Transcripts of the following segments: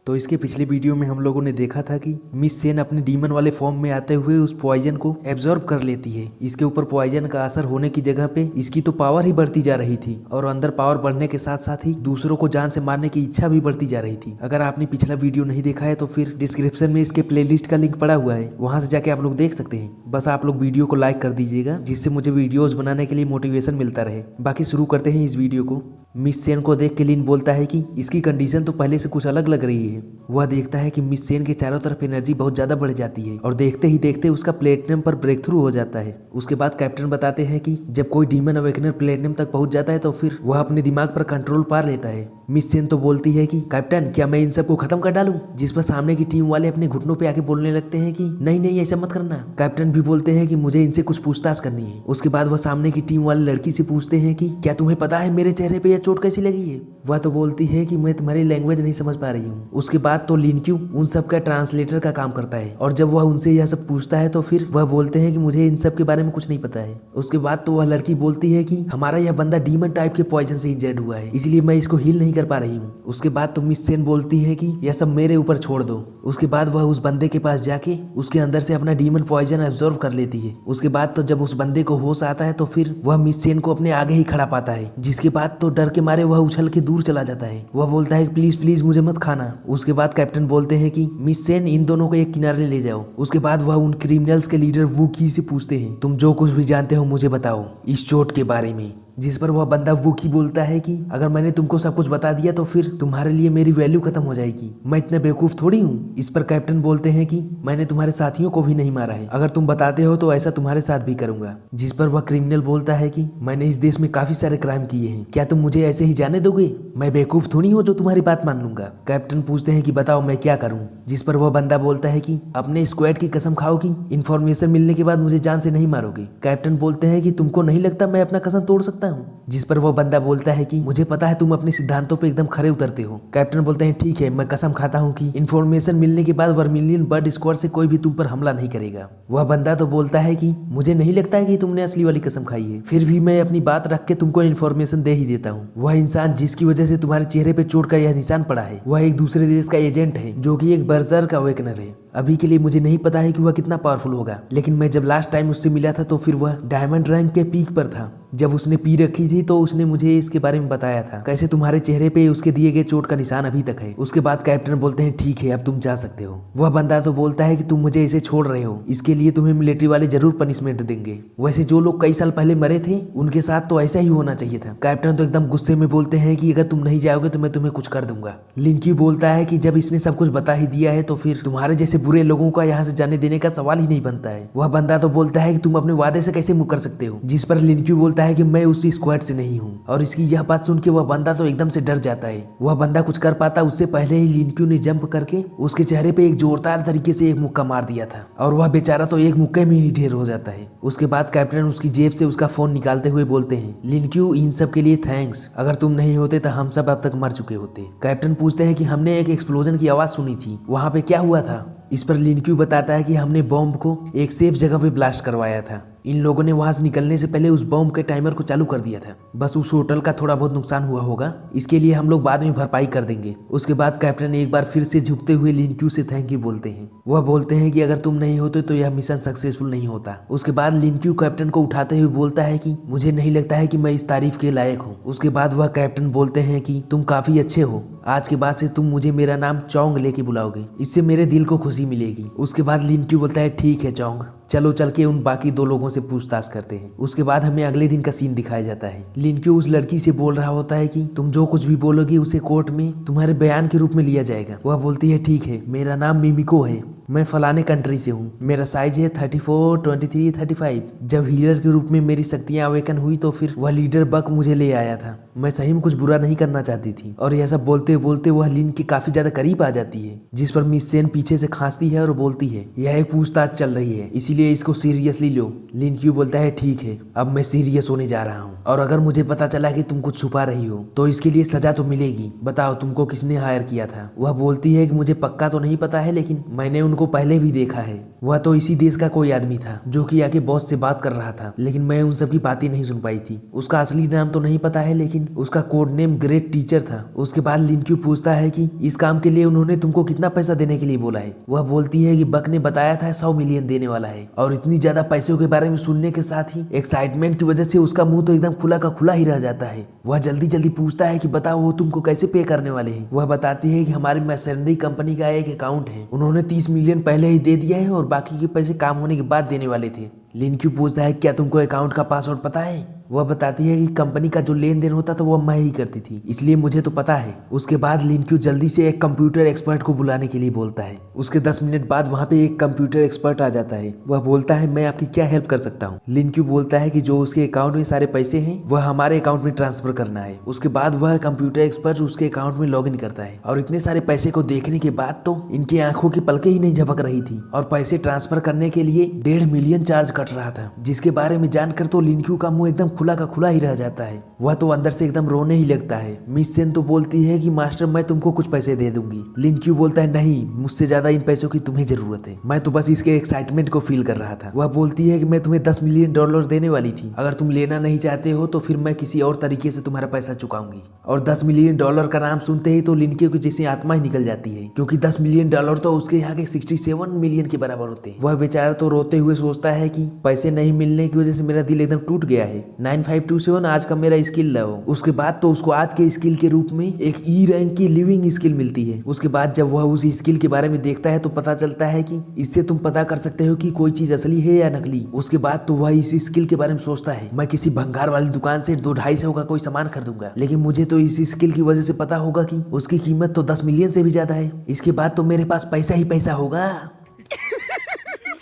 तो इसके पिछले वीडियो में हम लोगों ने देखा था कि मिस सेन अपने डीमन वाले फॉर्म में आते हुए उस पॉइजन को एब्जॉर्ब कर लेती है। इसके ऊपर पॉइजन का असर होने की जगह पे इसकी तो पावर ही बढ़ती जा रही थी और अंदर पावर बढ़ने के साथ साथ ही दूसरों को जान से मारने की इच्छा भी बढ़ती जा रही थी। अगर आपने पिछला वीडियो नहीं देखा है तो फिर डिस्क्रिप्शन में इसके प्लेलिस्ट का लिंक पड़ा हुआ है, वहां से जाके आप लोग देख सकते हैं। बस आप लोग वीडियो को लाइक कर दीजिएगा जिससे मुझे वीडियोज बनाने के लिए मोटिवेशन मिलता रहे। बाकी शुरू करते हैं इस वीडियो को। मिस सेन को देख के लिन बोलता है कि इसकी कंडीशन तो पहले से कुछ अलग लग रही है। वह देखता है कि मिस सेन के चारों तरफ एनर्जी बहुत ज्यादा बढ़ जाती है और देखते ही देखते उसका प्लेटिनम पर ब्रेक थ्रू हो जाता है। उसके बाद कैप्टन बताते हैं कि जब कोई डीमन अवेकनर प्लेटिनम तक पहुंच जाता है तो फिर वह अपने दिमाग पर कंट्रोल पा लेता है। मिस सेन तो बोलती है कि कैप्टन क्या मैं इन सबको खत्म कर डालूं, जिस पर सामने की टीम वाले अपने घुटनों पे आके बोलने लगते हैं कि नहीं नहीं ऐसा मत करना। कैप्टन भी बोलते हैं कि मुझे इनसे कुछ पूछताछ करनी है। उसके बाद वह सामने की टीम वाले लड़की से पूछते हैं कि क्या तुम्हें पता है मेरे चेहरे पे यह चोट कैसी लगी है। वह तो बोलती है कि मैं तुम्हारी लैंग्वेज नहीं समझ पा रही हूँ। उसके बाद तो लिनक्यू उन सब का ट्रांसलेटर का काम करता है और जब वह उनसे यह सब पूछता है तो फिर वह बोलते हैं कि मुझे इन सब के बारे में कुछ नहीं पता है। उसके बाद तो वह लड़की बोलती है कि हमारा यह बंदा डीमन टाइप के पॉइजन से इंजर्ड हुआ है, इसलिए मैं इसको हील नहीं कर पा रही हूँ। उसके बाद तो मिस सेन बोलती है कि यह सब मेरे ऊपर छोड़ दो। उसके बाद वह उस बंदे के पास जाके उसके अंदर से अपना डीमन पॉइजन एब्जॉर्ब कर लेती है। उसके बाद तो जब उस बंदे को होश आता है तो फिर वह मिस सेन को अपने आगे ही खड़ा पाता है, जिसके बाद तो डर के मारे वह उछल के दूर चला जाता है। वह बोलता है प्लीज प्लीज मुझे मत खाना। उसके बाद कैप्टन बोलते हैं कि मिस सेन इन दोनों को एक किनारे ले जाओ। उसके बाद वह उन क्रिमिनल्स के लीडर वूकी से पूछते हैं तुम जो कुछ भी जानते हो मुझे बताओ इस चोट के बारे में। जिस पर वह बंदा वूकी बोलता है कि अगर मैंने तुमको सब कुछ बता दिया तो फिर तुम्हारे लिए मेरी वैल्यू खत्म हो जाएगी, मैं इतना बेवकूफ थोड़ी हूँ। इस पर कैप्टन बोलते हैं कि मैंने तुम्हारे साथियों को भी नहीं मारा है, अगर तुम बताते हो तो ऐसा तुम्हारे साथ भी करूंगा। जिस पर वह क्रिमिनल बोलता है कि मैंने इस देश में काफी सारे क्राइम किए हैं, क्या तुम मुझे ऐसे ही जाने दोगे, मैं बेवकूफ थोड़ी हूँ जो तुम्हारी बात मान लूंगा। कैप्टन पूछते हैं कि बताओ मैं क्या करूँ। जिस पर वह बंदा बोलता है कि अपने स्क्वाड की कसम खाओ कि इन्फॉर्मेशन मिलने के बाद मुझे जान से नहीं मारोगे। कैप्टन बोलते हैं कि तुमको नहीं लगता मैं अपना कसम तोड़ सकता हूँ। जिस पर वो बंदा बोलता है कि मुझे पता है तुम अपने सिद्धांतों पे एकदम खरे उतरते हो। कैप्टन बोलते हैं ठीक है मैं कसम खाता हूँ कि इन्फॉर्मेशन मिलने के बाद वर्मिलियन बर्ड स्क्वाड से कोई भी तुम पर हमला नहीं करेगा। वह बंदा तो बोलता है कि मुझे नहीं लगता है कि तुमने असली वाली कसम खाई है, फिर भी मैं अपनी बात रख के तुमको इन्फॉर्मेशन दे ही देता हूँ। वह इंसान जिसकी वजह से तुम्हारे चेहरे पे चोट का यह निशान पड़ा है वह एक दूसरे देश का एजेंट है जो कि एक बर्जर का अवेकनर है। अभी के लिए मुझे नहीं पता है कि वह कितना पावरफुल होगा, लेकिन मैं जब लास्ट टाइम उससे मिला था तो फिर वह डायमंड रैंक के पीक पर था। जब उसने पी रखी थी तो उसने मुझे इसके बारे में बताया था, कैसे तुम्हारे चेहरे पे उसके दिए गए चोट का निशान अभी तक है। उसके बाद कैप्टन बोलते हैं ठीक है अब तुम जा सकते हो। वह बंदा तो बोलता है कि तुम मुझे ऐसे छोड़ रहे हो, इसके लिए तुम्हें मिलिट्री वाले जरूर पनिशमेंट देंगे। वैसे जो लोग कई साल पहले मरे थे उनके साथ तो ऐसा ही होना चाहिए था। कैप्टन तो एकदम गुस्से में बोलते हैं कि अगर तुम नहीं जाओगे तो मैं तुम्हें कुछ कर दूंगा। लिंक्यू बोलता है कि जब इसने सब कुछ बता ही दिया है तो फिर तुम्हारे जैसे बुरे लोगों का यहाँ से जाने देने का सवाल ही नहीं बनता है। वह बंदा तो बोलता है कि तुम अपने वादे से कैसे मुकर सकते हो। जिस पर लिंक्यू बोलता है कि मैं उसी स्क्वाड से नहीं हूँ, और इसकी यह बात सुन के वह बंदा तो एकदम से डर जाता है। वह बंदा कुछ कर पाता उससे पहले ही लिंक्यू ने जंप करके उसके चेहरे पे एक जोरदार तरीके से एक मुक्का मार दिया था और वह बेचारा तो एक मुक्के में ही ढेर हो जाता है। उसके बाद कैप्टन उसकी जेब से उसका फोन निकालते हुए बोलते हैं लिंक्यू इन सब के लिए थैंक्स, अगर तुम नहीं होते तो हम सब अब तक मर चुके होते। कैप्टन पूछते हैं कि हमने एक एक्सप्लोजन की आवाज सुनी थी, वहां पे क्या हुआ था। इस पर लिंक्यू बताता है कि हमने बॉम्ब को एक सेफ जगह पे ब्लास्ट करवाया था, इन लोगों ने वहां से निकलने से पहले उस बॉम्ब के टाइमर को चालू कर दिया था, बस उस होटल का थोड़ा बहुत नुकसान हुआ होगा, इसके लिए हम लोग बाद में भरपाई कर देंगे। उसके बाद कैप्टन एक बार फिर से झुकते हुए लिंक्यू से थैंक यू बोलते हैं। वह बोलते हैं कि अगर तुम नहीं होते तो यह मिशन सक्सेसफुल नहीं होता। उसके बाद लिंक्यू कैप्टन को उठाते हुए बोलता है कि मुझे नहीं लगता है कि मैं इस तारीफ के लायक हूँ। उसके बाद वह कैप्टन बोलते हैं कि तुम काफी अच्छे हो, आज के बाद से तुम मुझे मेरा नाम चौंग लेके बुलाओगे, इससे मेरे दिल को खुशी मिलेगी। उसके बाद लिंक्यू बोलता है ठीक है चौंग, चलो चल के उन बाकी दो लोगों से पूछताछ करते हैं। उसके बाद हमें अगले दिन का सीन दिखाया जाता है। लिंक्यू उस लड़की से बोल रहा होता है कि तुम जो कुछ भी बोलोगे उसे कोर्ट में तुम्हारे बयान के रूप में लिया जाएगा। वह बोलती है ठीक है मेरा नाम मिमिको है, मैं फलाने कंट्री से हूँ, मेरा साइज है 34, 23, 35। जब हीलर के रूप में मेरी शक्तियाँ अवेकन हुई तो फिर वह लीडर बक मुझे ले आया था, मैं सही में कुछ बुरा नहीं करना चाहती थी। और यह सब बोलते बोलते वह लिन के काफी ज्यादा करीब आ जाती है, जिस पर मिस सेन पीछे से खांसती है और बोलती है यह एक पूछताछ चल रही है इसीलिए इसको सीरियसली लो। लिंक्यू बोलता है ठीक है अब मैं सीरियस होने जा रहा हूँ, और अगर मुझे पता चला कि तुम कुछ छुपा रही हो तो इसके लिए सजा तो मिलेगी, बताओ तुमको किसने हायर किया था। वह बोलती है कि मुझे पक्का तो नहीं पता है लेकिन मैंने उन उनको पहले भी देखा है। वह तो इसी देश का कोई आदमी था जो कि आके बॉस से बात कर रहा था, लेकिन मैं उन सब की बातें नहीं सुन पाई थी। उसका असली नाम तो नहीं पता है, लेकिन उसका कोड नेम ग्रेट टीचर था। उसके बाद लिनक्यू पूछता है कि इस काम के लिए उन्होंने तुमको कितना पैसा देने के लिए बोला है। वह बोलती है कि बक ने बताया था 100 मिलियन देने वाला है। और इतनी ज्यादा पैसों के बारे में सुनने के साथ ही एक्साइटमेंट की वजह से उसका मुंह तो एकदम खुला का खुला ही रह जाता है। वह जल्दी जल्दी पूछता है कि बताओ वो तुमको कैसे पे करने वाले हैं। वह बताती है कि हमारी मैसेंडरी कंपनी का एक अकाउंट है, उन्होंने 30 मिलियन पहले ही दे दिया है और बाकी के पैसे काम होने के बाद देने वाले थे। लिनक्यू पूछता है क्या तुमको अकाउंट का पासवर्ड पता है। वह बताती है कि कंपनी का जो लेन देन होता था वो मैं ही करती थी, इसलिए मुझे तो पता है। उसके बाद लिनक्यू जल्दी से एक कंप्यूटर एक्सपर्ट को बुलाने के लिए बोलता है। उसके 10 मिनट बाद वहाँ पे एक कंप्यूटर एक्सपर्ट आ जाता है। वह बोलता है मैं आपकी क्या हेल्प कर सकता हूँ। लिनक्यू बोलता है कि जो उसके अकाउंट में सारे पैसे हैं वह हमारे अकाउंट में ट्रांसफर करना है। उसके बाद वह कंप्यूटर एक्सपर्ट उसके अकाउंट में लॉग इन करता है और इतने सारे पैसे को देखने के बाद तो इनकी आंखों की पलकें ही नहीं झपक रही थी और पैसे ट्रांसफर करने के लिए 1.5 मिलियन चार्ज कट रहा था, जिसके बारे में जानकर तो लिनक्यू का मुंह एकदम खुला का खुला ही रह जाता है। वह तो अंदर से एकदम रोने ही लगता है। मिस सेन तो बोलती है कि मास्टर मैं तुमको कुछ पैसे दे दूंगी। लिनक्यू बोलता है नहीं, मुझसे ज्यादा इन पैसों की तुम्हें जरूरत है, मैं तो बस इसके एक्साइटमेंट को फील कर रहा था। वह बोलती है कि मैं तुम्हें 10 मिलियन डॉलर देने वाली थी, अगर तुम लेना नहीं चाहते हो तो फिर मैं किसी और तरीके से तुम्हारा पैसा चुकाऊंगी। और 10 मिलियन डॉलर का नाम सुनते ही तो लिनक्यू की जैसे आत्मा ही निकल जाती है, क्योंकि 10 मिलियन डॉलर तो उसके यहाँ के 67 मिलियन के बराबर होते हैं। वह बेचारा तो रोते हुए सोचता है कि पैसे नहीं मिलने की वजह से मेरा दिल एकदम टूट गया है। 9527 आज का मेरा स्किल लो। उसके बाद तो उसको आज के स्किल के रूप में एक ई रैंक की लिविंग स्किल मिलती है। उसके बाद जब वह उस स्किल के बारे में देखता है तो पता चलता है कि इससे तुम पता कर सकते हो कि कोई चीज असली है या नकली। उसके बाद तो वह इस स्किल के बारे में सोचता है मैं किसी भंगार वाली दुकान से 200-250 का कोई सामान खरीदूंगा, लेकिन मुझे तो इस स्किल की वजह से पता होगा कि उसकी कीमत तो 10 मिलियन से भी ज्यादा है। इसके बाद तो मेरे पास पैसा ही पैसा होगा।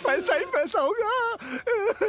पैसा ही पैसा होगा।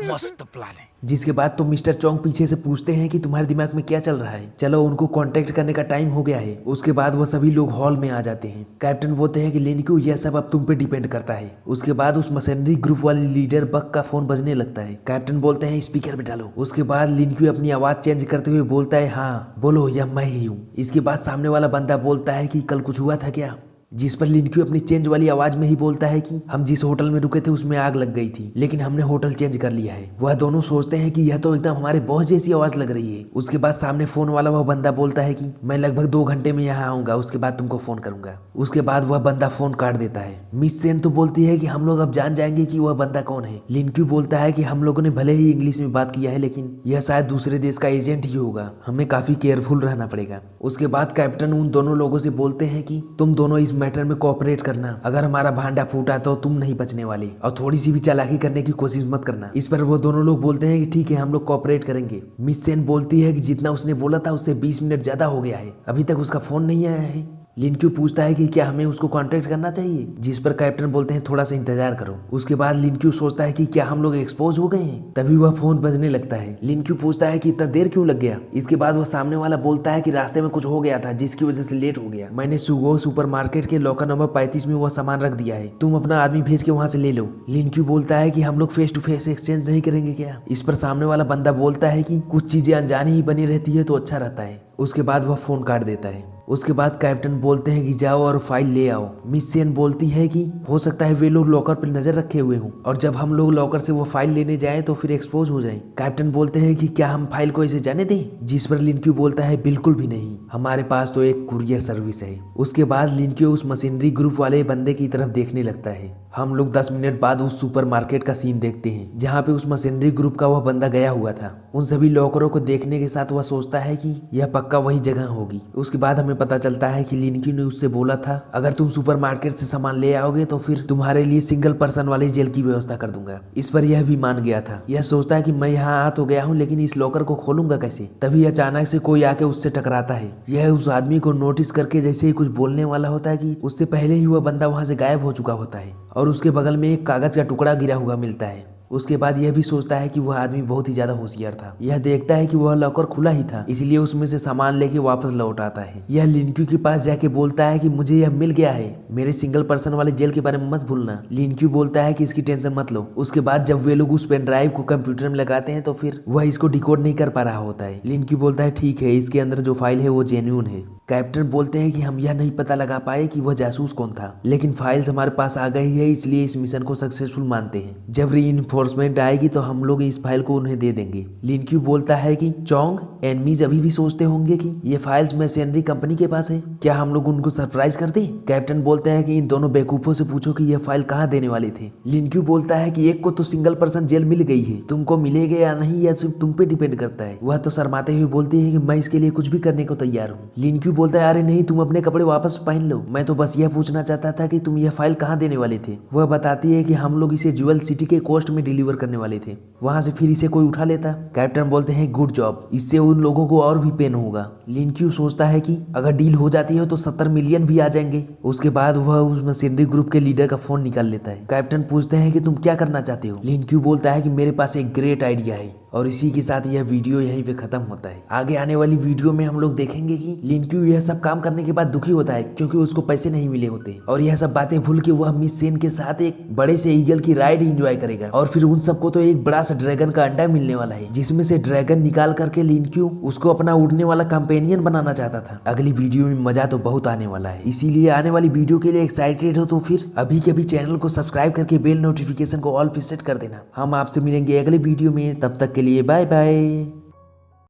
मस्त प्लान है। जिसके बाद तो मिस्टर चोंग पीछे से पूछते हैं कि तुम्हारे दिमाग में क्या चल रहा है, चलो उनको कांटेक्ट करने का टाइम हो गया है। उसके बाद वह सभी लोग हॉल में आ जाते हैं। कैप्टन बोलते हैं कि लिनक्यू यह सब अब तुम पे डिपेंड करता है। उसके बाद उस मशीनरी ग्रुप वाले लीडर बक का फोन बजने लगता है। कैप्टन बोलते हैं स्पीकर में डालो। उसके बाद लिनक्यू अपनी आवाज चेंज करते हुए बोलता है हाँ बोलो, यह मैं ही हूँ। इसके बाद सामने वाला बंदा बोलता है कि कल कुछ हुआ था क्या, जिस पर लिनक्यू अपनी चेंज वाली आवाज में ही बोलता है कि हम जिस होटल में रुके थे उसमें आग लग गई थी, लेकिन हमने होटल चेंज कर लिया है। वह दोनों सोचते हैं कि यह तो एकदम हमारे बॉस जैसी आवाज लग रही है। उसके बाद सामने फोन वाला वह बंदा बोलता है कि मैं लगभग 2 घंटे में यहाँ आऊंगा, उसके बाद तुमको फोन करूंगा। उसके बाद वह बंदा फोन काट देता है। मिस सेन तो बोलती है कि हम लोग अब जान जाएंगे कि वह बंदा कौन है। लिनक्यू बोलता है कि हम लोगों ने भले ही इंग्लिश में बात किया है, लेकिन यह शायद दूसरे देश का एजेंट ही होगा, हमें काफी केयरफुल रहना पड़ेगा। उसके बाद कैप्टन उन दोनों लोगों से बोलते हैं कि तुम दोनों इस मैटर में कोऑपरेट करना, अगर हमारा भांडा फूटा तो तुम नहीं बचने वाले, और थोड़ी सी भी चालाकी करने की कोशिश मत करना। इस पर वो दोनों लोग बोलते हैं कि ठीक है हम लोग कोऑपरेट करेंगे। मिस सेन बोलती है कि जितना उसने बोला था उससे 20 मिनट ज्यादा हो गया है, अभी तक उसका फोन नहीं आया है। लिनक्यू पूछता है कि क्या हमें उसको कांटेक्ट करना चाहिए, जिस पर कैप्टन बोलते हैं थोड़ा सा इंतजार करो। उसके बाद लिनक्यू सोचता है कि क्या हम लोग एक्सपोज हो गए हैं, तभी वह फोन बजने लगता है। लिनक्यू पूछता है कि इतना देर क्यों लग गया। इसके बाद वह सामने वाला बोलता है कि रास्ते में कुछ हो गया था जिसकी वजह से लेट हो गया। मैंने सुगो सुपरमार्केट के लॉकर नंबर 35 में वह सामान रख दिया है, तुम अपना आदमी भेज के वहाँ से ले लो। लिनक्यू बोलता है कि हम लोग फेस टू फेस एक्सचेंज नहीं करेंगे क्या। इस पर सामने वाला बंदा बोलता है कि कुछ चीजें अनजानी ही बनी रहती है तो अच्छा रहता है। उसके बाद वह फोन काट देता है। उसके बाद कैप्टन बोलते हैं कि जाओ और फाइल ले आओ। मिस सेन बोलती है कि हो सकता है वे लोग लॉकर पर नजर रखे हुए हों और जब हम लोग लॉकर से वो फाइल लेने जाएं तो फिर एक्सपोज हो जाएं। कैप्टन बोलते हैं कि क्या हम फाइल को ऐसे जाने दें, जिस पर लिनक्यू बोलता है बिल्कुल भी नहीं, हमारे पास तो एक कुरियर सर्विस है। उसके बाद लिनक्यू उस मशीनरी ग्रुप वाले बंदे की तरफ देखने लगता है। हम लोग 10 मिनट बाद उस सुपरमार्केट का सीन देखते हैं जहाँ पे उस मशीनरी ग्रुप का वह बंदा गया हुआ था। उन सभी लॉकरों को देखने के साथ वह सोचता है कि यह पक्का वही जगह होगी। उसके बाद हमें पता चलता है कि लिनक्यू ने उससे बोला था अगर तुम सुपरमार्केट से सामान ले आओगे तो फिर तुम्हारे लिए सिंगल पर्सन वाली जेल की व्यवस्था कर दूंगा। इस पर यह भी मान गया था। यह सोचता है कि मैं यहाँ आ तो गया हूँ लेकिन इस लॉकर को खोलूंगा कैसे। तभी अचानक से कोई आके उससे टकराता है। यह उस आदमी को नोटिस करके जैसे ही कुछ बोलने वाला होता है कि उससे पहले ही वह बंदा वहां से गायब हो चुका होता है और उसके बगल में एक कागज का टुकड़ा गिरा हुआ मिलता है। उसके बाद यह भी सोचता है कि वह आदमी बहुत ही ज्यादा होशियार था। यह देखता है कि वह लॉकर खुला ही था, इसलिए उसमें से सामान लेके वापस लौट आता है। यह लिनक्यू के पास जाके बोलता है कि मुझे यह मिल गया है, मेरे सिंगल पर्सन वाले जेल के बारे में मत भूलना। लिनक्यू बोलता है कि इसकी टेंशन मत लो। उसके बाद जब वे लोग उस पेन ड्राइव को कंप्यूटर में लगाते हैं तो फिर वह इसको डिकोड नहीं कर पा रहा होता है। लिनक्यू बोलता है ठीक है, इसके अंदर जो फाइल है वो जेन्युइन है। कैप्टन बोलते हैं कि हम यह नहीं पता लगा पाए कि वह जासूस कौन था, लेकिन फाइल्स हमारे पास आ गई है, इसलिए इस मिशन को सक्सेसफुल मानते हैं। जब रीइंफोर्समेंट आएगी तो हम लोग इस फाइल को उन्हें दे देंगे। लिनक्यू बोलता है कि चोंग, एनमीज अभी भी सोचते होंगे कि ये फाइल्स मशीनरी कंपनी के पास है, क्या हम लोग उनको सरप्राइज कर दें? कैप्टन बोलते हैं कि इन दोनों बेवकूफों से पूछो कि यह फाइल कहाँ देने वाले थे। लिनक्यू बोलता है कि एक को तो सिंगल पर्सन जेल मिल गई है, तुमको मिलेगा या नहीं यह सिर्फ तुम पे डिपेंड करता है। वह तो शर्माते हुए बोलती है कि मैं इसके लिए कुछ भी करने को तैयार हूँ। लिनक्यू बोलता है अरे नहीं, तुम अपने कपड़े वापस पहन लो, मैं तो बस यह पूछना चाहता था कि तुम यह फाइल कहाँ देने वाले थे। वह बताती है कि हम लोग इसे ज्वेल सिटी के कोस्ट में डिलीवर करने वाले थे, वहां से फिर इसे कोई उठा लेता। कैप्टन बोलते हैं गुड जॉब, इससे उन लोगों को और भी पेन होगा। लिनक्यू सोचता है कि अगर डील हो जाती है तो 70 मिलियन भी आ जाएंगे। उसके बाद वह उस मशीनरी ग्रुप के लीडर का फोन निकाल लेता है। कैप्टन पूछते हैं कि तुम क्या करना चाहते हो? लिनक्यू बोलता है कि मेरे पास एक ग्रेट आइडिया है। और इसी के साथ यह वीडियो यहीं पे खत्म होता है। आगे आने वाली वीडियो में हम लोग देखेंगे कि लिनक्यू यह सब काम करने के बाद दुखी होता है क्योंकि उसको पैसे नहीं मिले होते, और यह सब बातें भूल के वह मिस सेन के साथ एक बड़े से ईगल की राइड एंजॉय करेगा। और फिर उन सबको तो एक बड़ा सा ड्रैगन का अंडा मिलने वाला है, जिसमें से ड्रैगन निकाल करके लिनक्यू उसको अपना उड़ने वाला कंपेनियन बनाना चाहता था। अगली वीडियो में मजा तो बहुत आने वाला है, इसीलिए आने वाली वीडियो के लिए एक्साइटेड हो तो फिर अभी के अभी चैनल को सब्सक्राइब करके बेल नोटिफिकेशन को ऑल पे सेट कर देना। हम आपसे मिलेंगे अगले वीडियो में, तब तक के लिए बाय बाय।